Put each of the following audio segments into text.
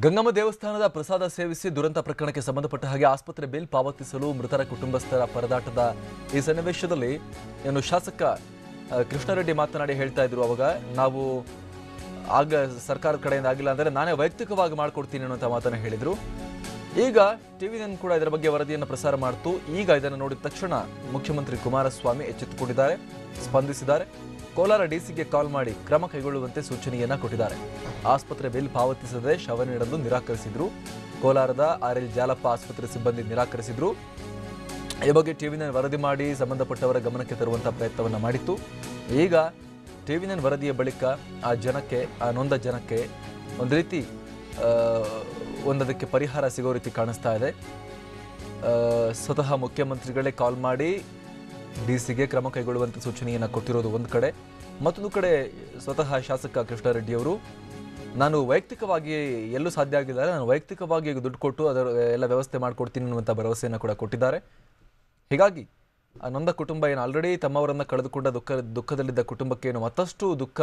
ಗಂಗಮ್ಮ ದೇವಸ್ಥಾನದ ಪ್ರಸಾದ ಸೇವಿಸಿ ದುರಂತ ಪ್ರಕರಣಕ್ಕೆ ಸಂಬಂಧಪಟ್ಟ ಹಾಗೆ ಆಸ್ಪತ್ರೆ ಬಿಲ್ ಪಾವತಿಸಲು ಮೃತರ ಕುಟುಂಬಸ್ಥರ ಪರದಾಟದ ಈ ಸನ್ನಿವೇಶದಲ್ಲಿ ಏನು ಶಾಸಕ ಕೃಷ್ಣಾರೆಡ್ಡಿ ಮಾತನಾಡಿ ಹೇಳ್ತಾ ಇದ್ರು. ಅವಾಗ ನಾವು ಆಗ ಸರ್ಕಾರದ ಕಡೆಯಿಂದ ಆಗಿಲ್ಲ ಅಂದರೆ ನಾನೇ ವೈಯಕ್ತಿಕವಾಗಿ ಮಾಡಿಕೊಡ್ತೀನಿ ಅನ್ನುವಂಥ ಮಾತನ್ನು ಹೇಳಿದರು. ಈಗ ಟಿವಿ9 ಕೂಡ ಇದರ ಬಗ್ಗೆ ವರದಿಯನ್ನು ಪ್ರಸಾರ ಮಾಡ್ತು. ಈಗ ಇದನ್ನು ನೋಡಿದ ತಕ್ಷಣ ಮುಖ್ಯಮಂತ್ರಿ ಕುಮಾರಸ್ವಾಮಿ ಎಚ್ಚೆತ್ತುಕೊಂಡಿದ್ದಾರೆ, ಸ್ಪಂದಿಸಿದ್ದಾರೆ. ಕೋಲಾರ ಡಿಸಿಗೆ ಕಾಲ್ ಮಾಡಿ ಕ್ರಮ ಕೈಗೊಳ್ಳುವಂತೆ ಸೂಚನೆಯನ್ನ ಕೊಟ್ಟಿದ್ದಾರೆ. ಆಸ್ಪತ್ರೆ ಬಿಲ್ ಪಾವತಿಸದೆ ಶವ ನೀಡಲು ನಿರಾಕರಿಸಿದ್ರು. ಕೋಲಾರದ ಆರ್ಎಲ್ ಜಾಲಪ್ಪ ಆಸ್ಪತ್ರೆ ಸಿಬ್ಬಂದಿ ನಿರಾಕರಿಸಿದ್ರು. ಈ ಬಗ್ಗೆ ಟಿವಿ9 ವರದಿ ಮಾಡಿ ಸಂಬಂಧಪಟ್ಟವರ ಗಮನಕ್ಕೆ ತರುವಂತಹ ಪ್ರಯತ್ನವನ್ನ ಮಾಡಿತ್ತು. ಈಗ ಟಿವಿ9 ವರದಿಯ ಬಳಿಕ ಆ ನೊಂದ ಜನಕ್ಕೆ ಒಂದು ರೀತಿ ಒಂದಕ್ಕೆ ಪರಿಹಾರ ಸಿಗೋ ರೀತಿ ಕಾಣಿಸ್ತಾ ಇದೆ. ಸ್ವತಃ ಮುಖ್ಯಮಂತ್ರಿಗಳೇ ಕಾಲ್ ಮಾಡಿ ಡಿಸಿಗೆ ಕ್ರಮ ಕೈಗೊಳ್ಳುವಂತೆ ಸೂಚನೆಯನ್ನು ಕೊಟ್ಟಿರೋದು ಒಂದು ಕಡೆ. ಮತ್ತೊಂದು ಕಡೆ ಸ್ವತಃ ಶಾಸಕ ಕೃಷ್ಣಾರೆಡ್ಡಿ ಅವರು ನಾನು ವೈಯಕ್ತಿಕವಾಗಿ ಎಲ್ಲೂ ಸಾಧ್ಯ ಆಗಿದ್ದಾರೆ, ನಾನು ವೈಯಕ್ತಿಕವಾಗಿ ದುಡ್ಡು ಕೊಟ್ಟು ಅದರ ಎಲ್ಲ ವ್ಯವಸ್ಥೆ ಮಾಡಿಕೊಡ್ತೀನಿ ಅನ್ನುವಂಥ ಭರವಸೆಯನ್ನು ಕೂಡ ಕೊಟ್ಟಿದ್ದಾರೆ. ಹೀಗಾಗಿ ಆ ನೊಂದ ಕುಟುಂಬ ಏನು ಆಲ್ರೆಡಿ ತಮ್ಮವರನ್ನು ಕಳೆದುಕೊಂಡ ದುಃಖದಲ್ಲಿದ್ದ ಕುಟುಂಬಕ್ಕೆ ಏನು ಮತ್ತಷ್ಟು ದುಃಖ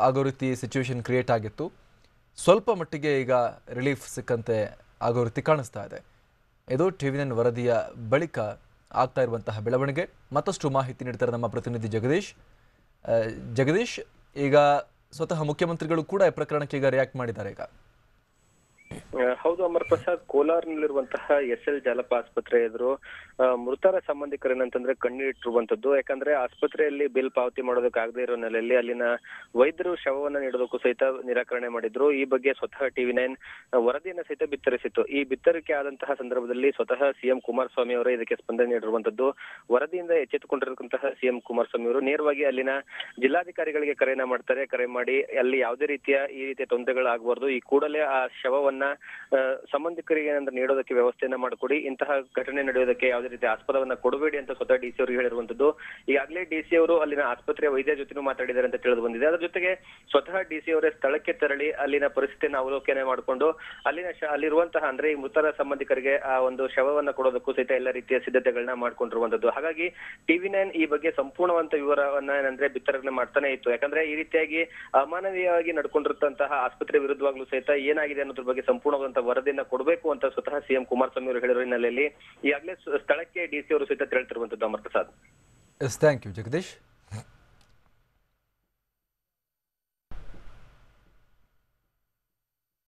ಆಗೋ ರೀತಿ ಸಿಚುವೇಶನ್ ಕ್ರಿಯೇಟ್ ಆಗಿತ್ತು. ಸ್ವಲ್ಪ ಮಟ್ಟಿಗೆ ಈಗ ರಿಲೀಫ್ ಸಿಕ್ಕಂತೆ ಆಗೋ ರೀತಿ ಕಾಣಿಸ್ತಾ ಇದೆ. ಇದು ಟಿವಿ9 ವರದಿಯ ಬಳಿಕ ಆಗ್ತಾ ಇರುವಂತಹ ಬೆಳವಣಿಗೆ. ಮತ್ತಷ್ಟು ಮಾಹಿತಿ ನೀಡ್ತಾರೆ ನಮ್ಮ ಪ್ರತಿನಿಧಿ ಜಗದೀಶ್. ಈಗ ಸ್ವತಃ ಮುಖ್ಯಮಂತ್ರಿಗಳು ಕೂಡ ಈ ಪ್ರಕರಣಕ್ಕೆ ಈಗ ರಿಯಾಕ್ಟ್ ಮಾಡಿದ್ದಾರೆ. ಈಗ ಹೌದು ಅಮರ್ ಪ್ರಸಾದ್, ಕೋಲಾರ್ನಲ್ಲಿರುವಂತಹ ಎಸ್ಎಲ್ ಜಾಲಪ್ಪ ಆಸ್ಪತ್ರೆ ಎದುರು ಮೃತರ ಸಂಬಂಧಿಕರೇನಂತಂದ್ರೆ ಕಣ್ಣೀರಿಟ್ಟಿರುವಂತದ್ದು. ಯಾಕಂದ್ರೆ ಆಸ್ಪತ್ರೆಯಲ್ಲಿ ಬಿಲ್ ಪಾವತಿ ಮಾಡೋದಕ್ಕಾಗದೇ ಇರೋ ನೆಲೆಯಲ್ಲಿ ಅಲ್ಲಿನ ವೈದ್ಯರು ಶವವನ್ನ ನೀಡೋದಕ್ಕೂ ಸಹಿತ ನಿರಾಕರಣೆ ಮಾಡಿದ್ರು. ಈ ಬಗ್ಗೆ ಸ್ವತಃ ಟಿವಿ9 ವರದಿಯನ್ನ ಸಹಿತ ಬಿತ್ತರಿಸಿತ್ತು. ಈ ಬಿತ್ತರಿಕೆ ಆದಂತಹ ಸಂದರ್ಭದಲ್ಲಿ ಸ್ವತಃ ಸಿಎಂ ಕುಮಾರಸ್ವಾಮಿ ಅವರೇ ಇದಕ್ಕೆ ಸ್ಪಂದನೆ ನೀಡಿರುವಂತದ್ದು. ವರದಿಯಿಂದ ಎಚ್ಚೆತ್ತುಕೊಂಡಿರುವಂತಹ ಸಿಎಂ ಕುಮಾರಸ್ವಾಮಿ ಅವರು ನೇರವಾಗಿ ಅಲ್ಲಿನ ಜಿಲ್ಲಾಧಿಕಾರಿಗಳಿಗೆ ಕರೆಯನ್ನ ಮಾಡ್ತಾರೆ. ಕರೆ ಮಾಡಿ ಅಲ್ಲಿ ಯಾವುದೇ ರೀತಿಯ ತೊಂದರೆಗಳಾಗಬಾರ್ದು, ಈ ಕೂಡಲೇ ಆ ಶವವನ್ನ ಸಂಬಂಧಿಕರಿಗೆ ನೀಡೋದಕ್ಕೆ ವ್ಯವಸ್ಥೆಯನ್ನ ಮಾಡಿಕೊಡಿ, ಇಂತಹ ಘಟನೆ ನಡೆಯೋದಕ್ಕೆ ಯಾವುದೇ ರೀತಿ ಆಸ್ಪದವನ್ನ ಕೊಡಬೇಡಿ ಅಂತ ಸ್ವತಃ ಡಿಸಿ ಅವರಿಗೆ ಹೇಳಿರುವಂತದ್ದು. ಈಗಾಗಲೇ ಡಿಸಿ ಅವರು ಅಲ್ಲಿನ ಆಸ್ಪತ್ರೆಯ ವೈದ್ಯ ಜೊತೆನೂ ಮಾತಾಡಿದ್ದಾರೆ ಅಂತ ತಿಳಿದು ಬಂದಿದೆ. ಅದರ ಜೊತೆಗೆ ಸ್ವತಃ ಡಿಸಿ ಅವರೇ ಸ್ಥಳಕ್ಕೆ ತೆರಳಿ ಅಲ್ಲಿನ ಪರಿಸ್ಥಿತಿಯನ್ನು ಅವಲೋಕನೆ ಮಾಡಿಕೊಂಡು ಅಲ್ಲಿರುವಂತಹ ಅಂದ್ರೆ ಈ ಮೃತರ ಸಂಬಂಧಿಕರಿಗೆ ಆ ಒಂದು ಶವವನ್ನ ಕೊಡೋದಕ್ಕೂ ಸಹಿತ ಎಲ್ಲ ರೀತಿಯ ಸಿದ್ಧತೆಗಳನ್ನ ಮಾಡ್ಕೊಂಡಿರುವಂತದ್ದು. ಹಾಗಾಗಿ ಟಿವಿ9 ಈ ಬಗ್ಗೆ ಸಂಪೂರ್ಣವಂತ ವಿವರವನ್ನ ಏನಂದ್ರೆ ಬಿತ್ತರಣೆ ಮಾಡ್ತಾನೆ ಇತ್ತು. ಯಾಕಂದ್ರೆ ಈ ರೀತಿಯಾಗಿ ಅಮಾನವೀಯವಾಗಿ ನಡ್ಕೊಂಡಿರುವಂತಹ ಆಸ್ಪತ್ರೆ ವಿರುದ್ಧವಾಗ್ಲೂ ಸಹಿತ ಏನಾಗಿದೆ ಅನ್ನೋದ್ರ ಬಗ್ಗೆ ಸಂಪೂರ್ಣವಾದಂತಹ ವರದಿಯನ್ನ ಕೊಡಬೇಕು ಅಂತ ಸ್ವತಃ ಸಿಎಂ ಕುಮಾರಸ್ವಾಮಿ ಅವರು ಹೇಳಿರೋ ಹಿನ್ನೆಲೆಯಲ್ಲಿ ಈಗಾಗಲೇ ಸ್ಥಳಕ್ಕೆ ಡಿಸಿ ಅವರು ಸಹಿತ ತೆರಳುತ್ತಿರುವಂತದ್ದು. ಅಮರ್ ಪ್ರಸಾದ್. Thank you Jagadish.